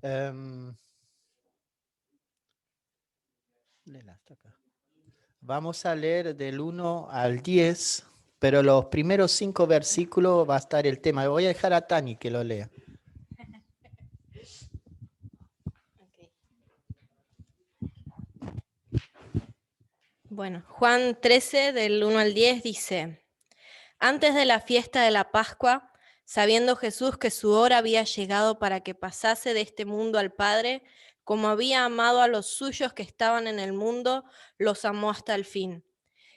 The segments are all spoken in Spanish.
Em, Vamos a leer del 1 al 10, pero los primeros 5 versículos va a estar el tema. Voy a dejar a Tani que lo lea. Okay. Bueno, Juan 13, del 1 al 10 dice: Antes de la fiesta de la Pascua, sabiendo Jesús que su hora había llegado para que pasase de este mundo al Padre, como había amado a los suyos que estaban en el mundo, los amó hasta el fin.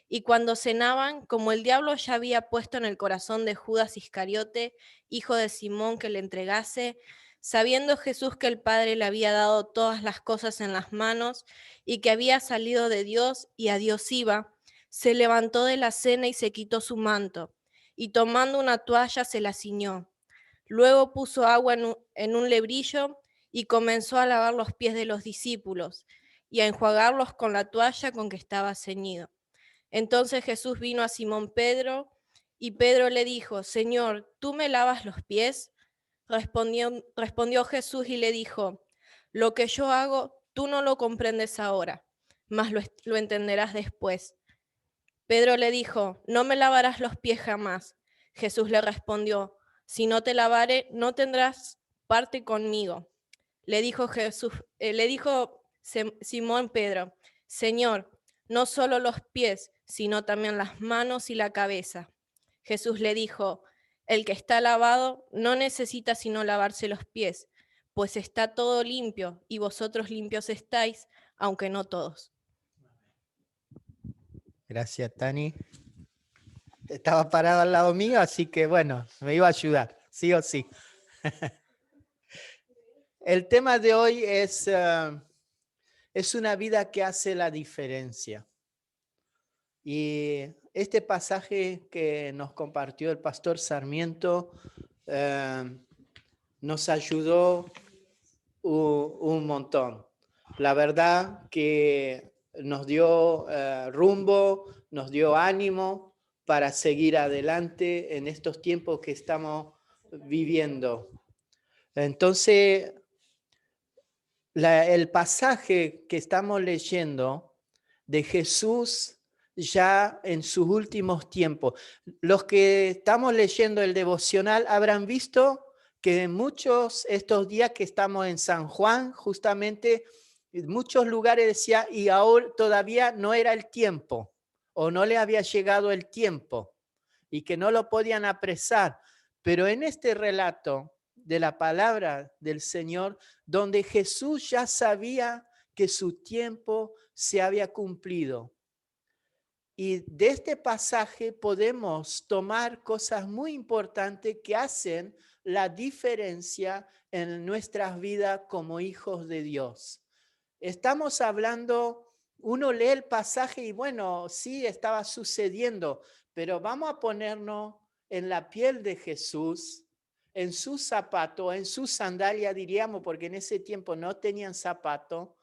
Y cuando cenaban, como el diablo ya había puesto en el corazón de Judas Iscariote, hijo de Simón, que le entregase, sabiendo Jesús que el Padre le había dado todas las cosas en las manos y que había salido de Dios y a Dios iba, se levantó de la cena y se quitó su manto, y tomando una toalla se la ciñó. Luego puso agua en un lebrillo y comenzó a lavar los pies de los discípulos y a enjuagarlos con la toalla con que estaba ceñido. Entonces Jesús vino a Simón Pedro y Pedro le dijo: Señor, ¿tú me lavas los pies? Respondió Jesús y le dijo: Lo que yo hago, tú no lo comprendes ahora, mas lo entenderás después. Pedro le dijo: No me lavarás los pies jamás. Jesús le respondió: Si no te lavare, no tendrás parte conmigo. Le dijo Simón Pedro: Señor, no solo los pies, sino también las manos y la cabeza. Jesús le dijo: El que está lavado no necesita sino lavarse los pies, pues está todo limpio, y vosotros limpios estáis, aunque no todos. Gracias, Tani. Estaba parado al lado mío, así que bueno, me iba a ayudar, sí o sí. El tema de hoy es una vida que hace la diferencia. Y este pasaje que nos compartió el pastor Sarmiento nos ayudó un montón. La verdad que nos dio rumbo, nos dio ánimo para seguir adelante en estos tiempos que estamos viviendo. Entonces, el pasaje que estamos leyendo de Jesús ya en sus últimos tiempos, los que estamos leyendo el devocional habrán visto que en muchos estos días que estamos en San Juan, justamente en muchos lugares decía, y ahora todavía no era el tiempo, o no le había llegado el tiempo, y que no lo podían apresar. Pero en este relato de la palabra del Señor, donde Jesús ya sabía que su tiempo se había cumplido. Y de este pasaje podemos tomar cosas muy importantes que hacen la diferencia en nuestras vidas como hijos de Dios. Estamos hablando, uno lee el pasaje y bueno, sí estaba sucediendo, pero vamos a ponernos en la piel de Jesús, en su zapato, en su sandalia diríamos, porque en ese tiempo no tenían zapato,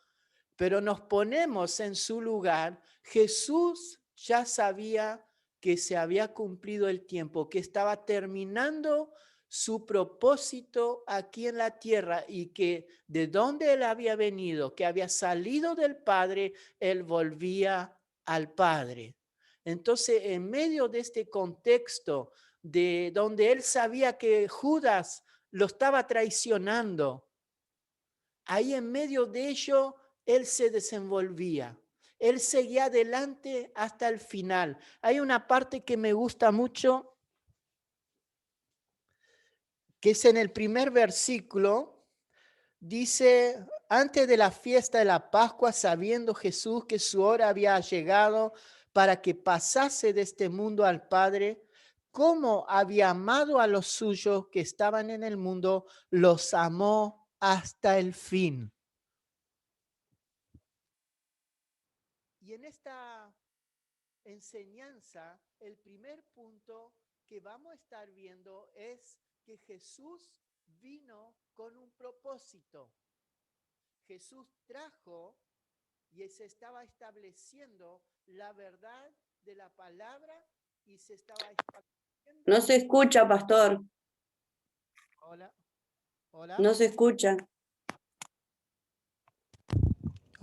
pero nos ponemos en su lugar. Jesús ya sabía que se había cumplido el tiempo, que estaba terminando su propósito aquí en la tierra y que de donde él había venido, que había salido del Padre, él volvía al Padre. Entonces, en medio de este contexto de donde él sabía que Judas lo estaba traicionando, ahí en medio de ello, él se desenvolvía. Él seguía adelante hasta el final. Hay una parte que me gusta mucho, que es en el primer versículo. Dice, antes de la fiesta de la Pascua, sabiendo Jesús que su hora había llegado para que pasase de este mundo al Padre, como había amado a los suyos que estaban en el mundo, los amó hasta el fin. Y en esta enseñanza, el primer punto que vamos a estar viendo es que Jesús vino con un propósito. Jesús trajo y se estaba estableciendo la verdad de la palabra y se estaba estableciendo... No se escucha, pastor. Hola, hola. No se escucha.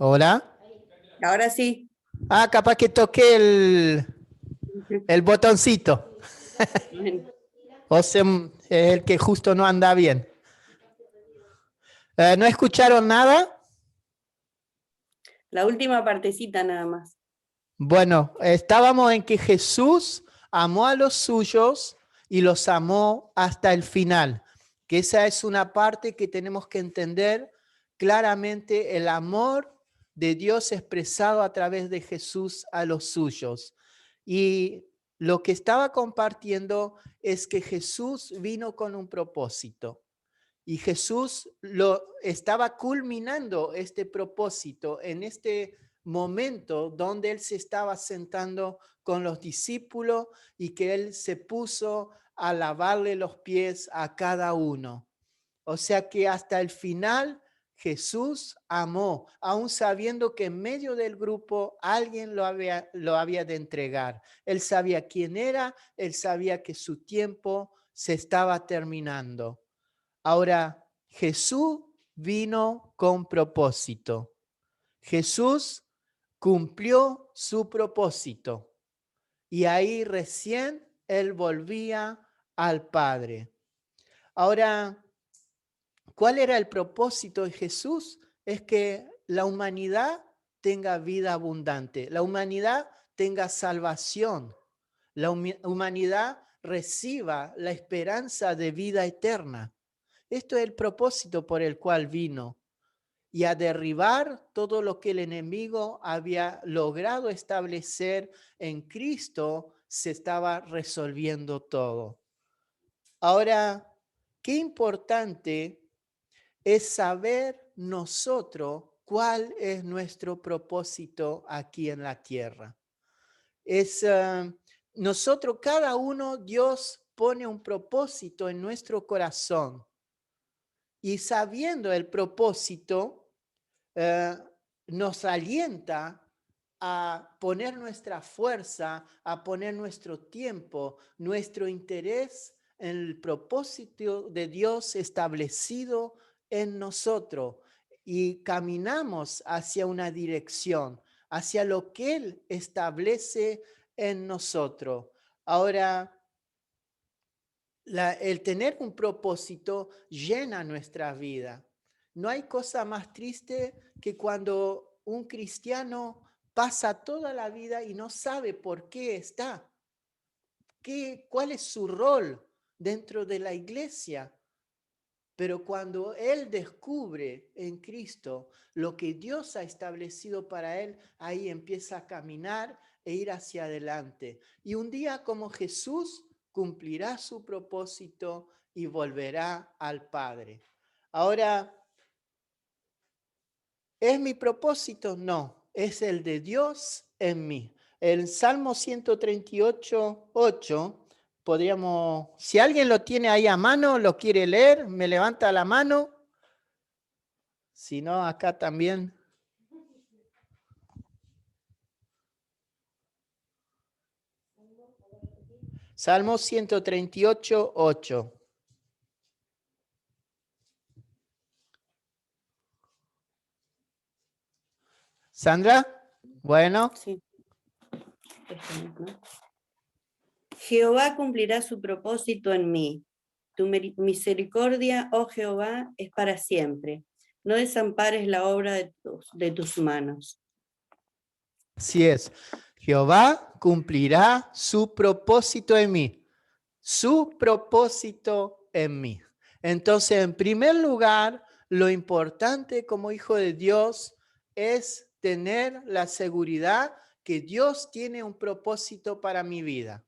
Hola. Ahora sí. Ah, capaz que toqué el botoncito. Bueno, O sea, es el que justo no anda bien. ¿No escucharon nada? la última partecita nada más. Bueno, estábamos en que Jesús amó a los suyos y los amó hasta el final. Que esa es una parte que tenemos que entender claramente, el amor de Dios expresado a través de Jesús a los suyos. Y lo que estaba compartiendo es que Jesús vino con un propósito. Y Jesús lo estaba culminando este propósito en este momento donde él se estaba sentando con los discípulos y que él se puso a lavarle los pies a cada uno. O sea que hasta el final Jesús amó, aun sabiendo que en medio del grupo alguien lo había de entregar. Él sabía quién era, él sabía que su tiempo se estaba terminando. Ahora, Jesús vino con propósito. Jesús cumplió su propósito y ahí recién él volvía al Padre. Ahora, ¿cuál era el propósito de Jesús? Es que la humanidad tenga vida abundante, la humanidad tenga salvación, la humanidad reciba la esperanza de vida eterna. Esto es el propósito por el cual vino y a derribar todo lo que el enemigo había logrado establecer en Cristo, se estaba resolviendo todo. Ahora, qué importante es saber nosotros cuál es nuestro propósito aquí en la tierra. Nosotros, cada uno, Dios pone un propósito en nuestro corazón. Y sabiendo el propósito, nos alienta a poner nuestra fuerza, a poner nuestro tiempo, nuestro interés en el propósito de Dios establecido en nosotros y caminamos hacia una dirección, hacia lo que Él establece en nosotros. Ahora, el tener un propósito llena nuestra vida. No hay cosa más triste que cuando un cristiano pasa toda la vida y no sabe por qué está, cuál es su rol dentro de la iglesia. Pero cuando él descubre en Cristo lo que Dios ha establecido para él, ahí empieza a caminar e ir hacia adelante. Y un día como Jesús cumplirá su propósito y volverá al Padre. Ahora, ¿es mi propósito? No, es el de Dios en mí. El Salmo 138, 8. Podríamos, si alguien lo tiene ahí a mano, lo quiere leer, me levanta la mano. Si no, acá también. Salmo 138, 8. ¿Sandra? Bueno. Sí. Jehová cumplirá su propósito en mí. Tu misericordia, oh Jehová, es para siempre. No desampares la obra de tus manos. Así es. Jehová cumplirá su propósito en mí. Su propósito en mí. Entonces, en primer lugar, lo importante como hijo de Dios es tener la seguridad que Dios tiene un propósito para mi vida.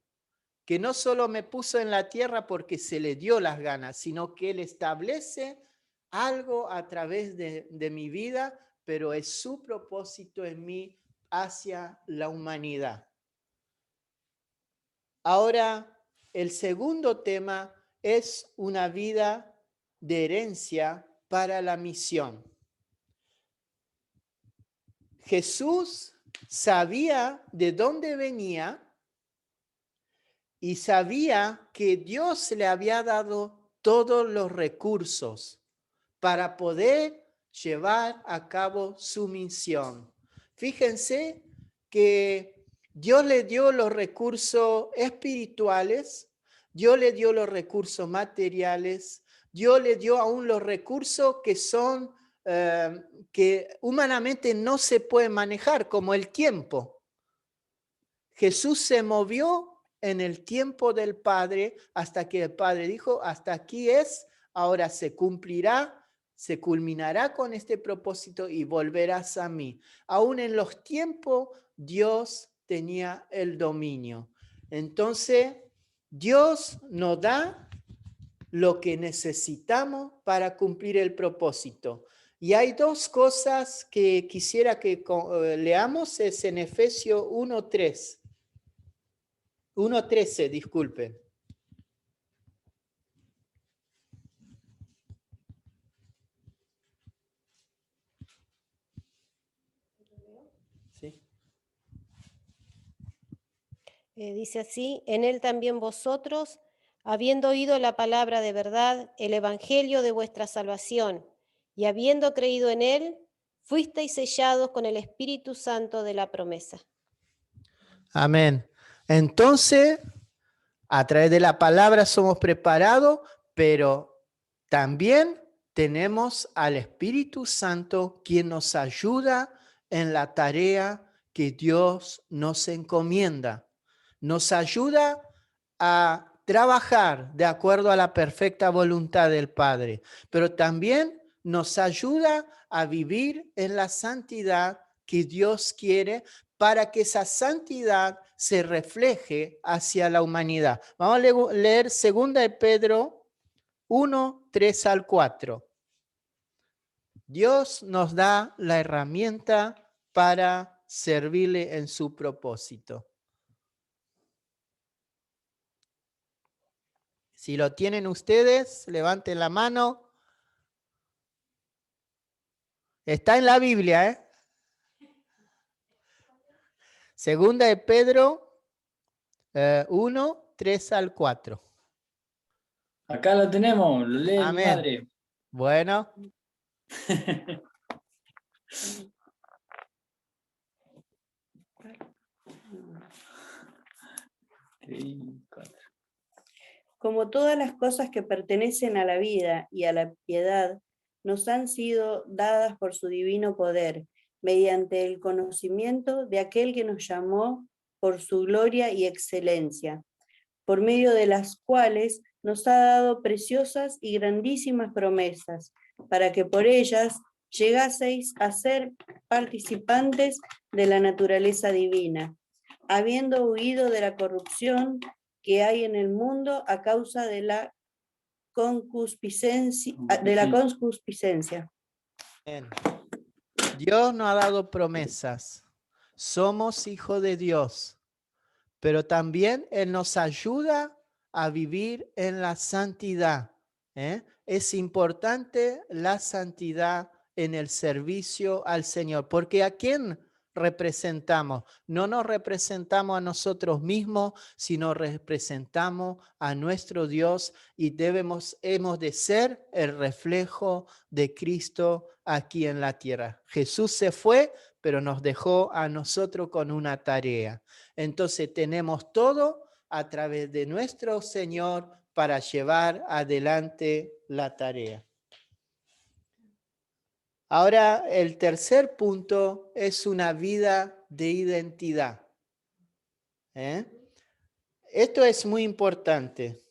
Que no solo me puso en la tierra porque se le dio las ganas, sino que Él establece algo a través de mi vida, pero es su propósito en mí hacia la humanidad. Ahora, el segundo tema es una vida de herencia para la misión. Jesús sabía de dónde venía y sabía que Dios le había dado todos los recursos para poder llevar a cabo su misión. Fíjense que Dios le dio los recursos espirituales, Dios le dio los recursos materiales, Dios le dio aún los recursos que son, que humanamente no se pueden manejar, como el tiempo. Jesús se movió en el tiempo del Padre hasta que el Padre dijo, hasta aquí es, ahora se cumplirá, se culminará con este propósito y volverás a mí. Aún en los tiempos, Dios tenía el dominio. Entonces, Dios nos da lo que necesitamos para cumplir el propósito. Y hay dos cosas que quisiera que leamos, es en Efesios 1:3. 1:13, disculpen. ¿Sí? Dice así, en él también vosotros, habiendo oído la palabra de verdad, el evangelio de vuestra salvación, y habiendo creído en él, fuisteis sellados con el Espíritu Santo de la promesa. Amén. Entonces, a través de la palabra somos preparados, pero también tenemos al Espíritu Santo quien nos ayuda en la tarea que Dios nos encomienda. Nos ayuda a trabajar de acuerdo a la perfecta voluntad del Padre, pero también nos ayuda a vivir en la santidad que Dios quiere para que esa santidad se refleje hacia la humanidad. Vamos a leer 2 de Pedro 1:3-4. Dios nos da la herramienta para servirle en su propósito. Si lo tienen ustedes, levanten la mano. Está en la Biblia, ¿eh? 2 de Pedro 1:3-4. Acá lo tenemos, lo lee mi Amén. madre. Bueno. Como todas las cosas que pertenecen a la vida y a la piedad, nos han sido dadas por su divino poder, mediante el conocimiento de aquel que nos llamó por su gloria y excelencia, por medio de las cuales nos ha dado preciosas y grandísimas promesas, para que por ellas llegaseis a ser participantes de la naturaleza divina, habiendo huido de la corrupción que hay en el mundo a causa de la concupiscencia. Bien. Dios nos ha dado promesas. Somos hijos de Dios, pero también Él nos ayuda a vivir en la santidad. Es importante la santidad en el servicio al Señor, porque ¿a quién representamos? No nos representamos a nosotros mismos, sino representamos a nuestro Dios y hemos de ser el reflejo de Cristo aquí en la tierra. Jesús se fue, pero nos dejó a nosotros con una tarea. Entonces tenemos todo a través de nuestro Señor para llevar adelante la tarea. Ahora, el tercer punto es una vida de identidad. Esto es muy importante.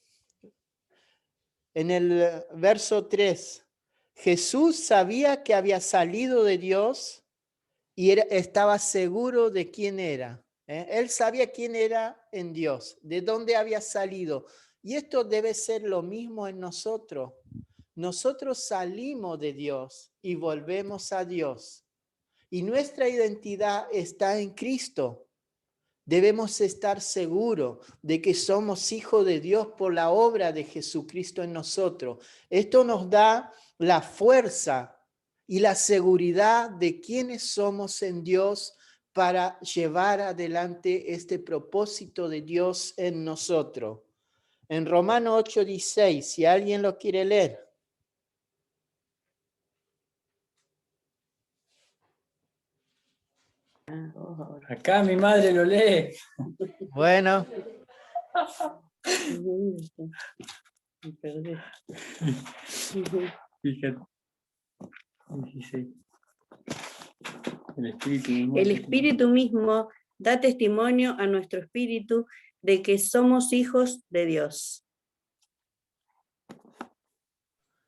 En el verso 3, Jesús sabía que había salido de Dios y estaba seguro de quién era. Él sabía quién era en Dios, de dónde había salido. Y esto debe ser lo mismo en nosotros. Nosotros salimos de Dios y volvemos a Dios. Y nuestra identidad está en Cristo. Debemos estar seguros de que somos hijos de Dios por la obra de Jesucristo en nosotros. Esto nos da la fuerza y la seguridad de quiénes somos en Dios para llevar adelante este propósito de Dios en nosotros. En Romanos 8:16, si alguien lo quiere leer. Acá mi madre lo lee. Bueno, Me perdí. Fíjate. 16. El espíritu mismo. El Espíritu mismo da testimonio a nuestro espíritu de que somos hijos de Dios.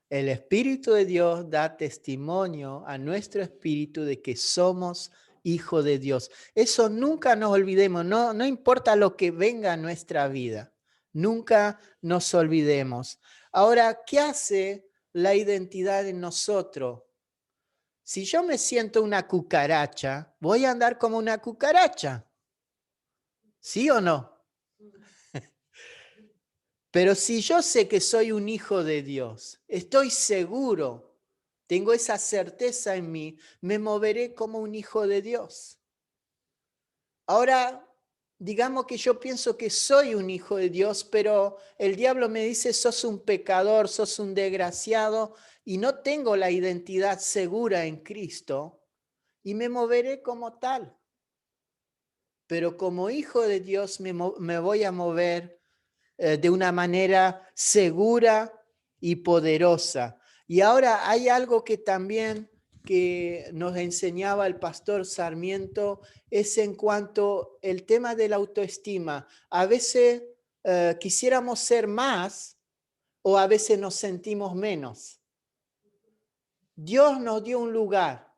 el Espíritu de Dios da testimonio a nuestro espíritu de que somos hijos de Dios. Eso nunca nos olvidemos, no importa lo que venga a nuestra vida, nunca nos olvidemos. Ahora, ¿qué hace la identidad en nosotros? Si yo me siento una cucaracha, voy a andar como una cucaracha. ¿Sí o no? Pero si yo sé que soy un hijo de Dios, estoy seguro, tengo esa certeza en mí, me moveré como un hijo de Dios. Ahora, digamos que yo pienso que soy un hijo de Dios, pero el diablo me dice, sos un pecador, sos un desgraciado, y no tengo la identidad segura en Cristo, y me moveré como tal. Pero como hijo de Dios me voy a mover de una manera segura y poderosa. Y ahora hay algo que también que nos enseñaba el pastor Sarmiento, es en cuanto al tema de la autoestima. A veces quisiéramos ser más o a veces nos sentimos menos. Dios nos dio un lugar.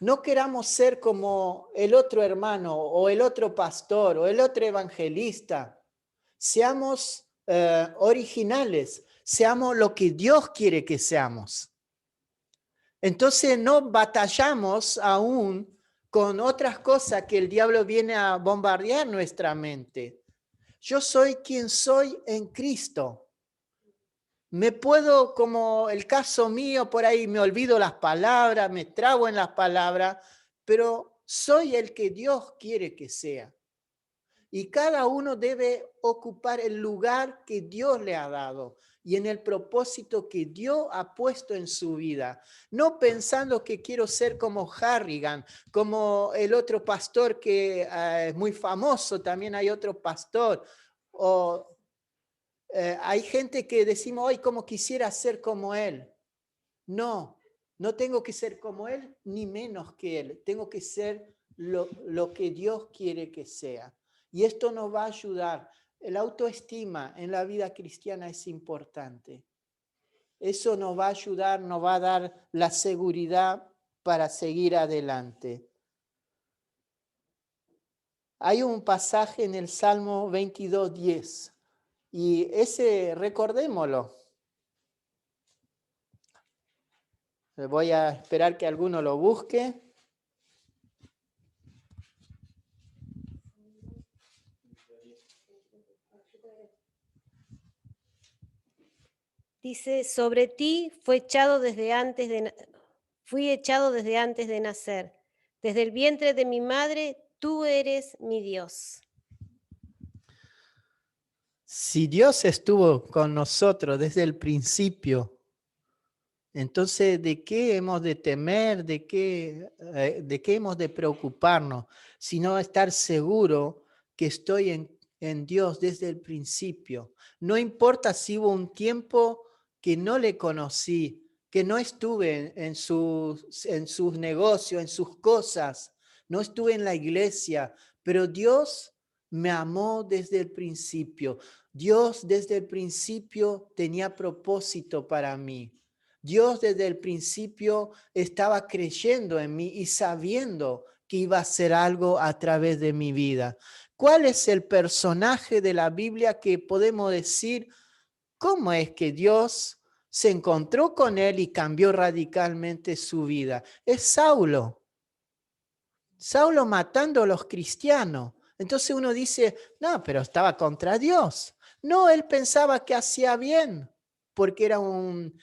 No queramos ser como el otro hermano o el otro pastor o el otro evangelista. Seamos originales, seamos lo que Dios quiere que seamos. Entonces no batallamos aún con otras cosas que el diablo viene a bombardear nuestra mente. Yo soy quien soy en Cristo. Me puedo, como el caso mío, por ahí me olvido las palabras, me trago en las palabras, pero soy el que Dios quiere que sea. Y cada uno debe ocupar el lugar que Dios le ha dado y en el propósito que Dios ha puesto en su vida. No pensando que quiero ser como Harrigan, como el otro pastor que es muy famoso, también hay otro pastor. O hay gente que decimos, hoy como quisiera ser como él. No, no tengo que ser como él, ni menos que él. Tengo que ser lo que Dios quiere que sea. Y esto nos va a ayudar. La autoestima en la vida cristiana es importante. Eso nos va a ayudar, nos va a dar la seguridad para seguir adelante. Hay un pasaje en el Salmo 22:10 y ese recordémoslo. Voy a esperar que alguno lo busque. Dice, sobre ti fui echado desde antes de nacer. Desde el vientre de mi madre, tú eres mi Dios. Si Dios estuvo con nosotros desde el principio, entonces, ¿de qué hemos de temer? ¿De qué hemos de preocuparnos? Sino estar seguro que estoy en Dios desde el principio. No importa si hubo un tiempo que no le conocí, que no estuve en sus negocios, en sus cosas, no estuve en la iglesia, pero Dios me amó desde el principio. Dios desde el principio tenía propósito para mí. Dios desde el principio estaba creyendo en mí y sabiendo que iba a hacer algo a través de mi vida. ¿Cuál es el personaje de la Biblia que podemos decir cómo es que Dios se encontró con él y cambió radicalmente su vida? Es Saulo. Saulo matando a los cristianos. Entonces uno dice, no, pero estaba contra Dios. No, él pensaba que hacía bien, porque era un,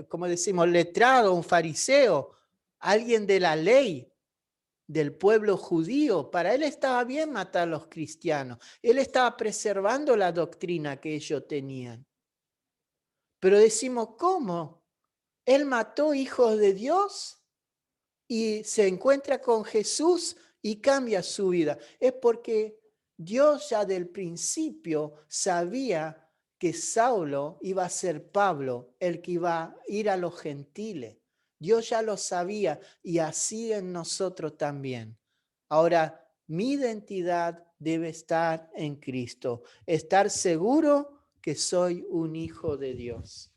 como decimos, letrado, un fariseo, alguien de la ley del pueblo judío. Para él estaba bien matar a los cristianos. Él estaba preservando la doctrina que ellos tenían. Pero decimos, ¿cómo? ¿Él mató hijos de Dios? y se encuentra con Jesús y cambia su vida. Es porque Dios ya del principio sabía que Saulo iba a ser Pablo, el que iba a ir a los gentiles. Dios ya lo sabía y así en nosotros también. Ahora, mi identidad debe estar en Cristo, estar seguro que soy un hijo de Dios.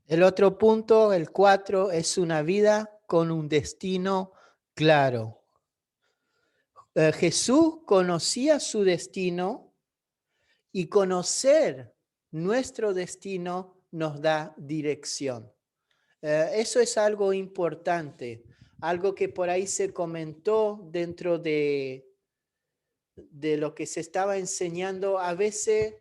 El otro punto, el 4, es una vida con un destino claro. Jesús conocía su destino y conocer nuestro destino nos da dirección. Eso es algo importante, algo que por ahí se comentó dentro de lo que se estaba enseñando. A veces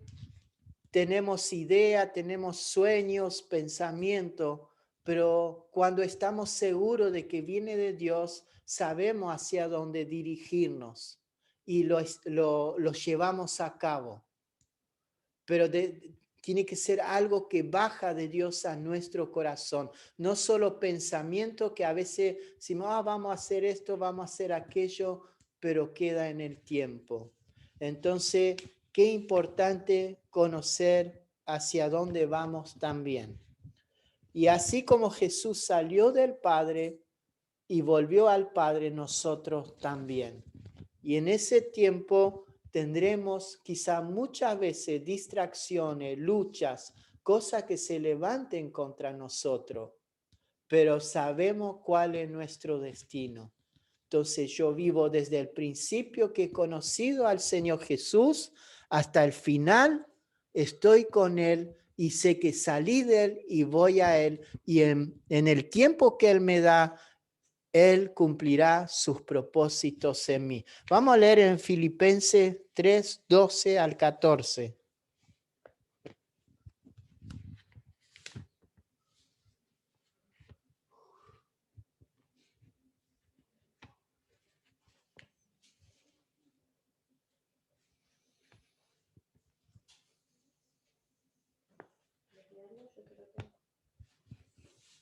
tenemos idea, tenemos sueños, pensamiento, pero cuando estamos seguros de que viene de Dios, sabemos hacia dónde dirigirnos y lo llevamos a cabo. Pero tiene que ser algo que baja de Dios a nuestro corazón, no solo pensamiento que a veces decimos, vamos a hacer esto, vamos a hacer aquello, pero queda en el tiempo. Entonces, qué importante conocer hacia dónde vamos también. Y así como Jesús salió del Padre y volvió al Padre, nosotros también. Y en ese tiempo tendremos quizá muchas veces distracciones, luchas, cosas que se levanten contra nosotros, pero sabemos cuál es nuestro destino. Entonces yo vivo desde el principio que he conocido al Señor Jesús hasta el final, estoy con Él y sé que salí de Él y voy a Él, y en el tiempo que Él me da, Él cumplirá sus propósitos en mí. Vamos a leer en Filipenses 3, 12 al 14.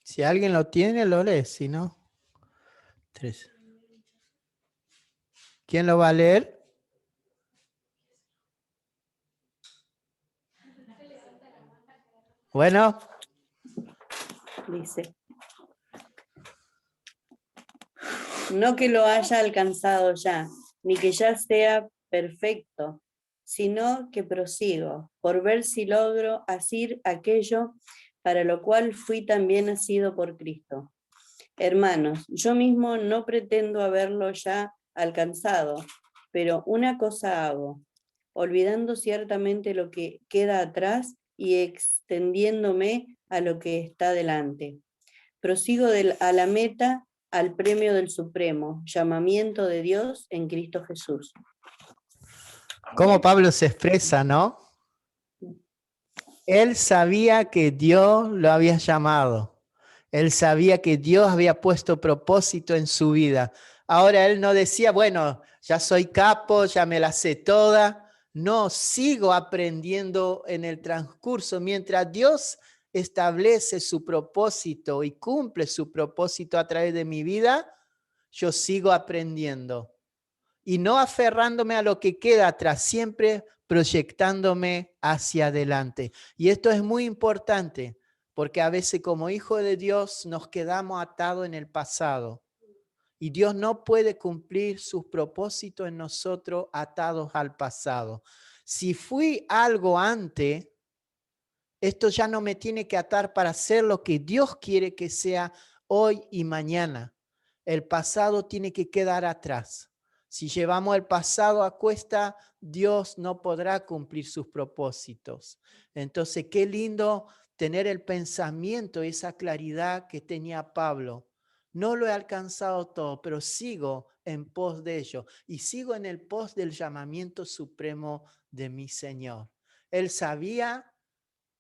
Si alguien lo tiene, lo lee, si no. 3. ¿Quién lo va a leer? Bueno. Dice, no que lo haya alcanzado ya, ni que ya sea perfecto, sino que prosigo por ver si logro hacer aquello para lo cual fui también nacido por Cristo. Hermanos, yo mismo no pretendo haberlo ya alcanzado, pero una cosa hago, olvidando ciertamente lo que queda atrás y extendiéndome a lo que está delante. Prosigo a la meta, al premio del supremo llamamiento de Dios en Cristo Jesús. Cómo Pablo se expresa, ¿no? Él sabía que Dios lo había llamado. Él sabía que Dios había puesto propósito en su vida. Ahora él no decía, bueno, ya soy capo, ya me la sé toda. No, sigo aprendiendo en el transcurso. Mientras Dios establece su propósito y cumple su propósito a través de mi vida, yo sigo aprendiendo. Y no aferrándome a lo que queda atrás, siempre proyectándome hacia adelante. Y esto es muy importante, porque a veces como hijo de Dios nos quedamos atados en el pasado. Y Dios no puede cumplir sus propósitos en nosotros atados al pasado. Si fui algo antes, esto ya no me tiene que atar para hacer lo que Dios quiere que sea hoy y mañana. El pasado tiene que quedar atrás. Si llevamos el pasado a cuesta, Dios no podrá cumplir sus propósitos. Entonces, qué lindo tener el pensamiento, esa claridad que tenía Pablo. No lo he alcanzado todo, pero sigo en pos de ello y sigo en el pos del llamamiento supremo de mi Señor. Él sabía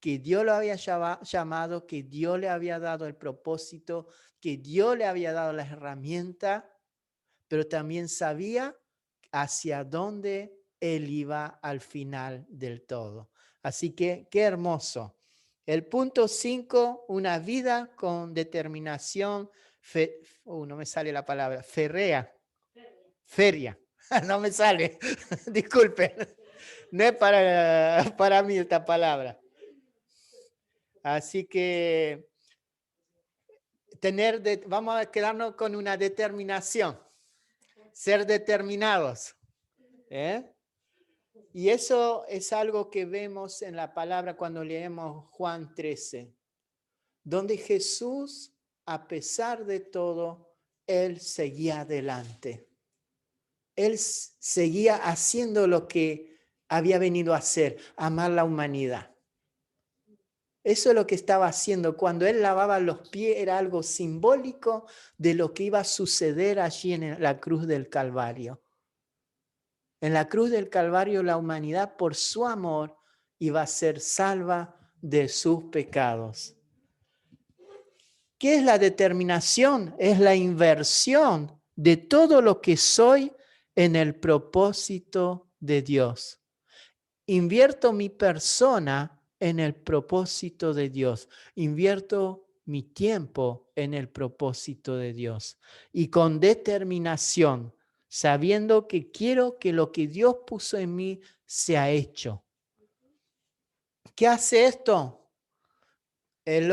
que Dios lo había llamado, que Dios le había dado el propósito, que Dios le había dado las herramientas, pero también sabía hacia dónde Él iba al final del todo. Así que qué hermoso. El punto 5, una vida con determinación, no me sale la palabra, feria, no me sale, disculpen, no es para mí esta palabra. Así que vamos a quedarnos con una determinación, ser determinados. Y eso es algo que vemos en la palabra cuando leemos Juan 13, donde Jesús, a pesar de todo, Él seguía adelante. Él seguía haciendo lo que había venido a hacer, amar la humanidad. Eso es lo que estaba haciendo. Cuando Él lavaba los pies era algo simbólico de lo que iba a suceder allí en la cruz del Calvario. En la cruz del Calvario la humanidad por su amor iba a ser salva de sus pecados. ¿Qué es la determinación? Es la inversión de todo lo que soy en el propósito de Dios. Invierto mi persona en el propósito de Dios. Invierto mi tiempo en el propósito de Dios. Y con determinación, sabiendo que quiero que lo que Dios puso en mí sea hecho. ¿Qué hace esto?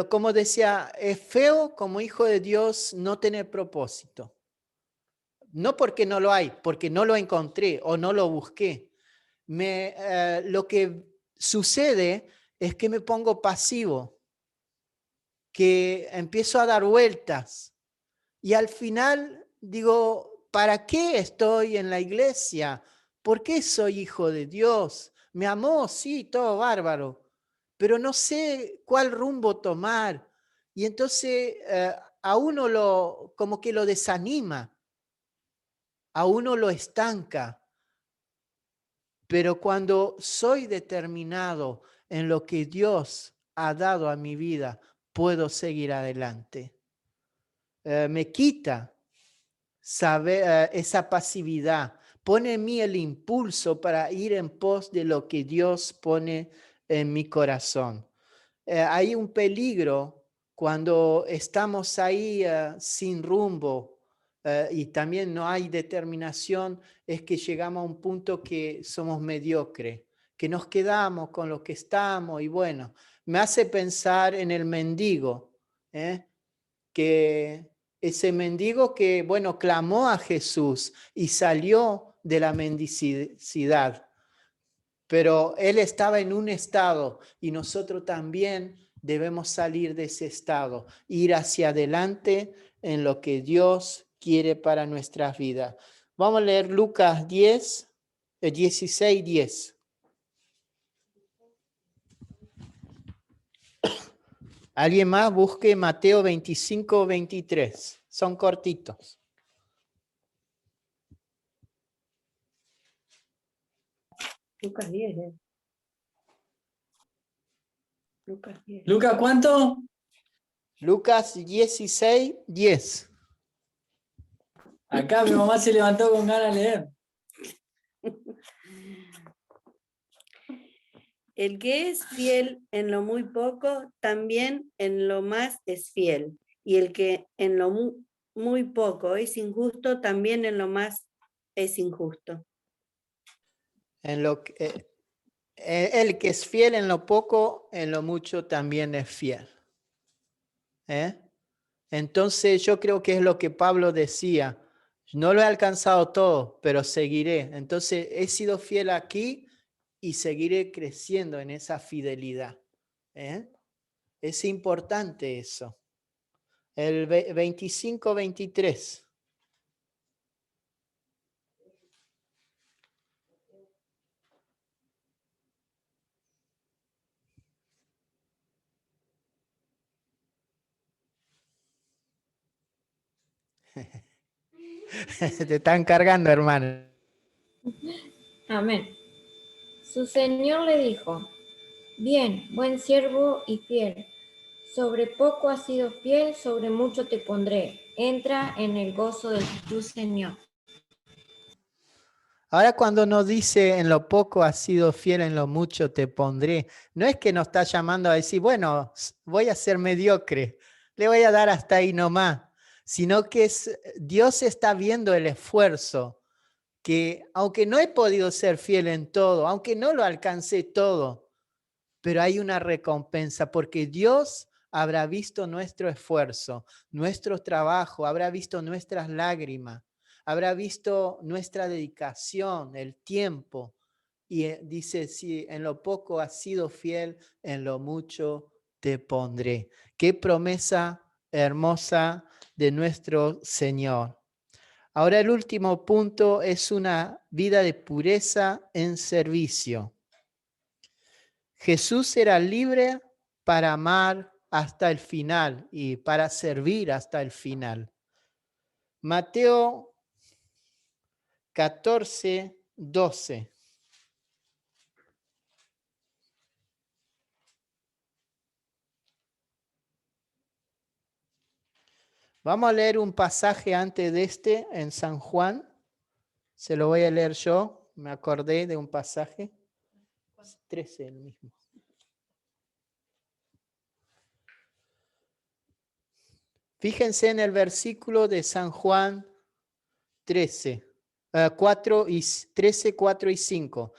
Como decía, es feo como hijo de Dios no tener propósito. No porque no lo hay, porque no lo encontré o no lo busqué. Lo que sucede es que me pongo pasivo, que empiezo a dar vueltas y al final digo, ¿para qué estoy en la iglesia? ¿Por qué soy hijo de Dios? Me amó, sí, todo bárbaro, pero no sé cuál rumbo tomar. Y entonces a uno como que lo desanima, a uno lo estanca. Pero cuando soy determinado en lo que Dios ha dado a mi vida, puedo seguir adelante. Me quita esa pasividad, pone en mí el impulso para ir en pos de lo que Dios pone en mi corazón. Hay un peligro cuando estamos ahí sin rumbo y también no hay determinación, es que llegamos a un punto que somos mediocres, que nos quedamos con lo que estamos y bueno, me hace pensar en el mendigo, que ese mendigo que, bueno, clamó a Jesús y salió de la mendicidad, pero él estaba en un estado y nosotros también debemos salir de ese estado, ir hacia adelante en lo que Dios quiere para nuestras vidas. Vamos a leer Lucas 16, 10. ¿Alguien más? Busque Mateo 25, 23. Son cortitos. Lucas 10. Lucas 10. ¿Lucas cuánto? Lucas 16, 10. Acá mi mamá se levantó con ganas de leer. El que es fiel en lo muy poco, también en lo más es fiel. Y el que en lo muy poco es injusto, también en lo más es injusto. El que es fiel en lo poco, en lo mucho también es fiel. Entonces yo creo que es lo que Pablo decía. No lo he alcanzado todo, pero seguiré. Entonces he sido fiel aquí y seguiré creciendo en esa fidelidad. Es importante eso. El 25, 23. Te están cargando, hermano. Amén. Su señor le dijo: bien, buen siervo y fiel. Sobre poco has sido fiel, sobre mucho te pondré. Entra en el gozo de tu Señor. Ahora cuando nos dice en lo poco has sido fiel, en lo mucho te pondré, no es que nos está llamando a decir, bueno, voy a ser mediocre, le voy a dar hasta ahí nomás, sino que Dios está viendo el esfuerzo, que aunque no he podido ser fiel en todo, aunque no lo alcancé todo, pero hay una recompensa porque Dios habrá visto nuestro esfuerzo, nuestro trabajo, habrá visto nuestras lágrimas, habrá visto nuestra dedicación, el tiempo. Y dice, si en lo poco has sido fiel, en lo mucho te pondré. Qué promesa hermosa de nuestro Señor. Ahora el último punto es una vida de pureza en servicio. Jesús era libre para amar hasta el final y para servir hasta el final. Mateo 14, 12. Vamos a leer un pasaje antes de este en San Juan. Se lo voy a leer yo. Me acordé de un pasaje. 13 el mismo. Fíjense en el versículo de San Juan 13, 4 y 5.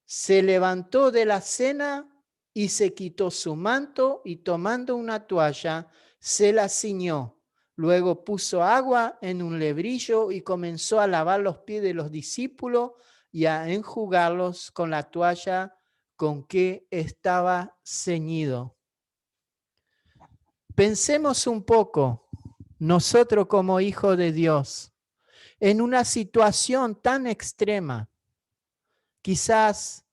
Se levantó de la cena y se quitó su manto y tomando una toalla se la ciñó. Luego puso agua en un lebrillo y comenzó a lavar los pies de los discípulos y a enjugarlos con la toalla con que estaba ceñido. Pensemos un poco, nosotros como hijos de Dios, en una situación tan extrema, quizás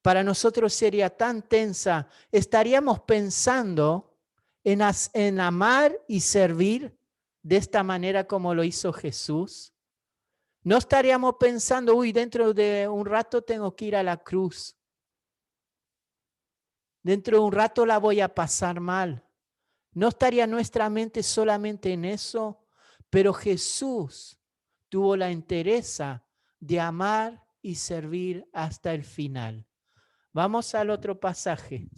para nosotros sería tan tensa, estaríamos pensando en amar y servir de esta manera como lo hizo Jesús. No estaríamos pensando, uy, dentro de un rato tengo que ir a la cruz. Dentro de un rato la voy a pasar mal. No estaría nuestra mente solamente en eso, pero Jesús tuvo la entereza de amar y servir hasta el final. Vamos al otro pasaje,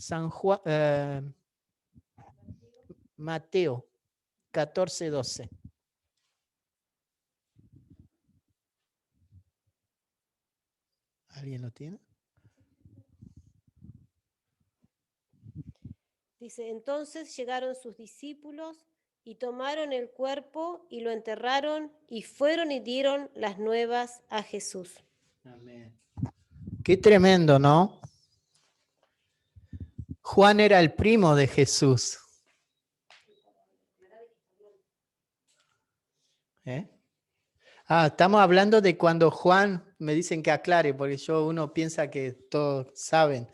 Mateo 14, 12. ¿Alguien lo tiene? Dice, entonces llegaron sus discípulos y tomaron el cuerpo y lo enterraron y fueron y dieron las nuevas a Jesús. Amén. Qué tremendo, ¿no? Juan era el primo de Jesús. Estamos hablando de cuando Juan, me dicen que aclare, porque uno piensa que todos saben.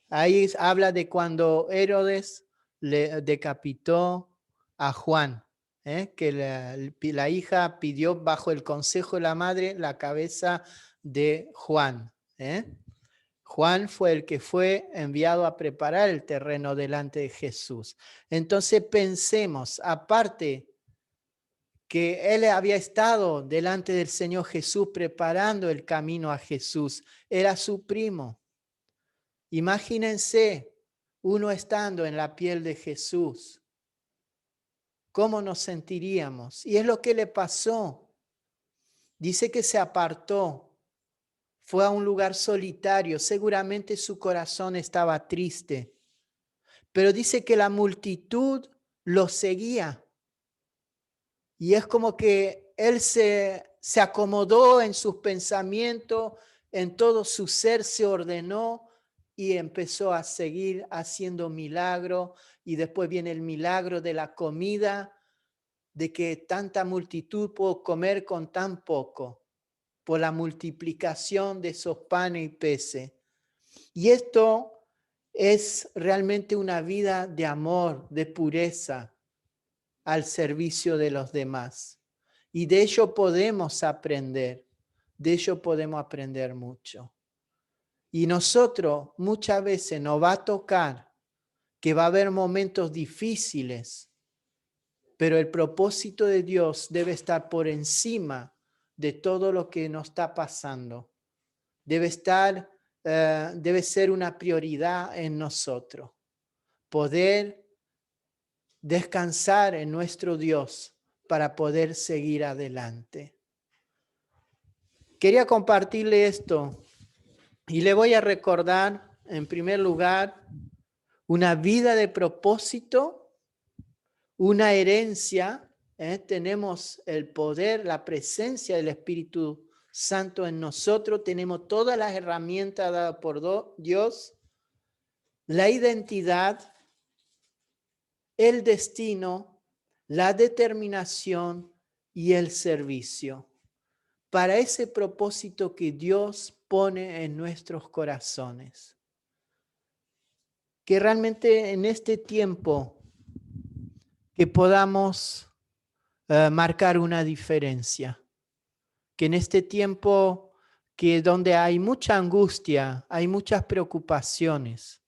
Ahí habla de cuando Herodes le decapitó a Juan, que la hija pidió bajo el consejo de la madre la cabeza de Juan. Juan fue el que fue enviado a preparar el terreno delante de Jesús. Entonces pensemos, aparte que él había estado delante del Señor Jesús preparando el camino a Jesús, era su primo. Imagínense uno estando en la piel de Jesús. ¿Cómo nos sentiríamos? Y es lo que le pasó. Dice que se apartó. Fue a un lugar solitario. Seguramente su corazón estaba triste. Pero dice que la multitud lo seguía. Y es como que él se acomodó en sus pensamientos, en todo su ser se ordenó y empezó a seguir haciendo milagros. Y después viene el milagro de la comida, de que tanta multitud pudo comer con tan poco, por la multiplicación de esos panes y peces. Y esto es realmente una vida de amor, de pureza al servicio de los demás. Y de ello podemos aprender, mucho. Y nosotros muchas veces nos va a tocar que va a haber momentos difíciles, pero el propósito de Dios debe estar por encima de todo lo que nos está pasando. Debe ser una prioridad en nosotros. Poder descansar en nuestro Dios para poder seguir adelante. Quería compartirle esto y le voy a recordar, en primer lugar, una vida de propósito, una herencia. Tenemos el poder, la presencia del Espíritu Santo en nosotros, tenemos todas las herramientas dadas por Dios, la identidad, el destino, la determinación y el servicio para ese propósito que Dios pone en nuestros corazones. Que realmente en este tiempo que podamos marcar una diferencia. Que en este tiempo que donde hay mucha angustia, hay muchas preocupaciones,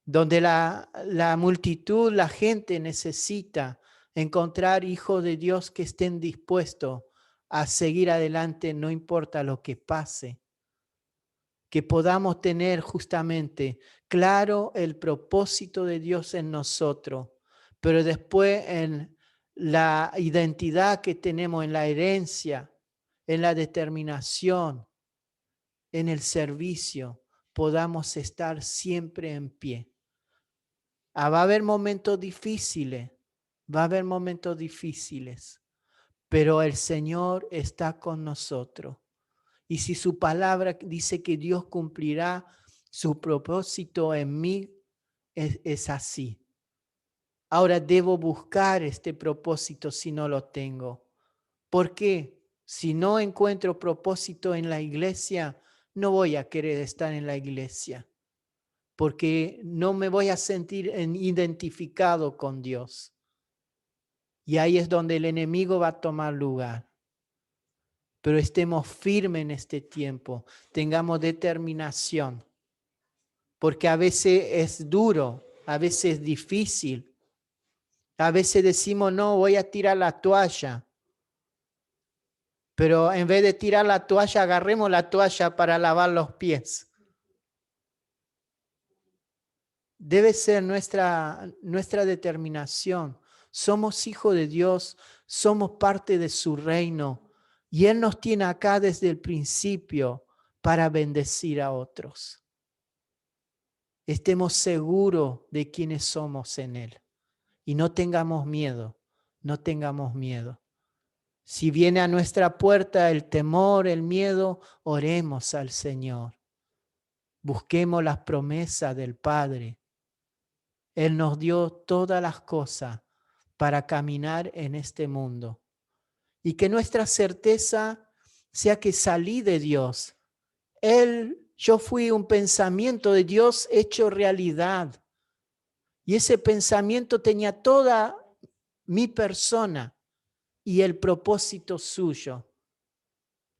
donde la multitud, la gente necesita encontrar hijos de Dios que estén dispuestos a seguir adelante, no importa lo que pase. Que podamos tener justamente claro el propósito de Dios en nosotros, pero después en la identidad que tenemos, en la herencia, en la determinación, en el servicio, podamos estar siempre en pie. Va a haber momentos difíciles, pero el Señor está con nosotros. Y si su palabra dice que Dios cumplirá su propósito en mí, es así. Ahora debo buscar este propósito si no lo tengo. ¿Por qué? Si no encuentro propósito en la iglesia, no voy a querer estar en la iglesia. Porque no me voy a sentir identificado con Dios. Y ahí es donde el enemigo va a tomar lugar. Pero estemos firmes en este tiempo, tengamos determinación, porque a veces es duro, a veces es difícil, a veces decimos no, voy a tirar la toalla, pero en vez de tirar la toalla, agarremos la toalla para lavar los pies. Debe ser nuestra determinación. Somos hijos de Dios, somos parte de su reino. Y Él nos tiene acá desde el principio para bendecir a otros. Estemos seguros de quiénes somos en Él. Y no tengamos miedo, no tengamos miedo. Si viene a nuestra puerta el temor, el miedo, oremos al Señor. Busquemos las promesas del Padre. Él nos dio todas las cosas para caminar en este mundo. Y que nuestra certeza sea que salí de Dios. Yo fui un pensamiento de Dios hecho realidad. Y ese pensamiento tenía toda mi persona y el propósito suyo.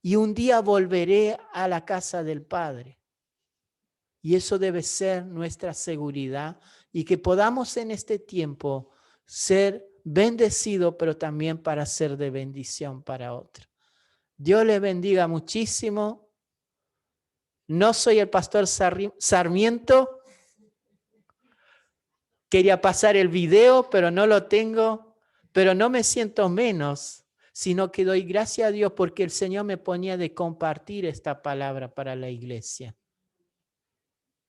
Y un día volveré a la casa del Padre. Y eso debe ser nuestra seguridad y que podamos en este tiempo ser bendecido, pero también para ser de bendición para otros. Dios les bendiga muchísimo. No soy el pastor Sarmiento. Quería pasar el video, pero no lo tengo. Pero no me siento menos, sino que doy gracias a Dios porque el Señor me ponía de compartir esta palabra para la iglesia.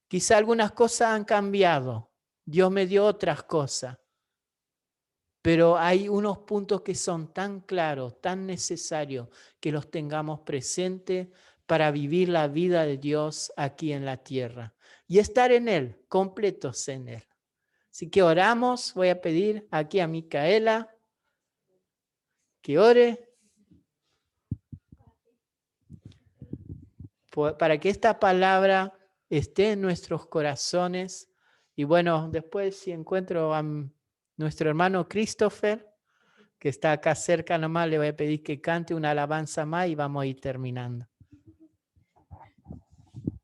Quizá algunas cosas han cambiado. Dios me dio otras cosas. Pero hay unos puntos que son tan claros, tan necesarios, que los tengamos presentes para vivir la vida de Dios aquí en la tierra. Y estar en Él, completos en Él. Así que oramos. Voy a pedir aquí a Micaela que ore para que esta palabra esté en nuestros corazones. Y bueno, después si encuentro a nuestro hermano Christopher, que está acá cerca nomás, le voy a pedir que cante una alabanza más y vamos a ir terminando.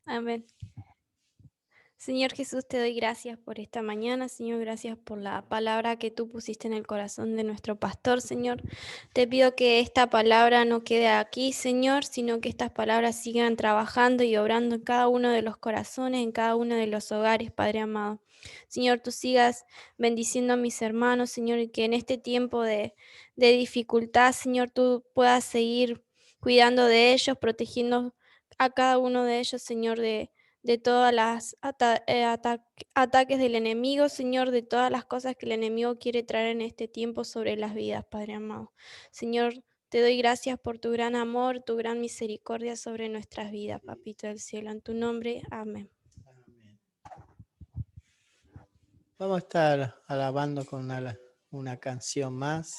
Amén. Señor Jesús, te doy gracias por esta mañana, Señor, gracias por la palabra que tú pusiste en el corazón de nuestro pastor, Señor. Te pido que esta palabra no quede aquí, Señor, sino que estas palabras sigan trabajando y obrando en cada uno de los corazones, en cada uno de los hogares, Padre amado. Señor, tú sigas bendiciendo a mis hermanos, Señor, y que en este tiempo de dificultad, Señor, tú puedas seguir cuidando de ellos, protegiendo a cada uno de ellos, Señor, de todas las ataques del enemigo, Señor, de todas las cosas que el enemigo quiere traer en este tiempo sobre las vidas, Padre amado. Señor, te doy gracias por tu gran amor, tu gran misericordia sobre nuestras vidas, Papito del cielo. En tu nombre, amén. Amén. Vamos a estar alabando con una canción más.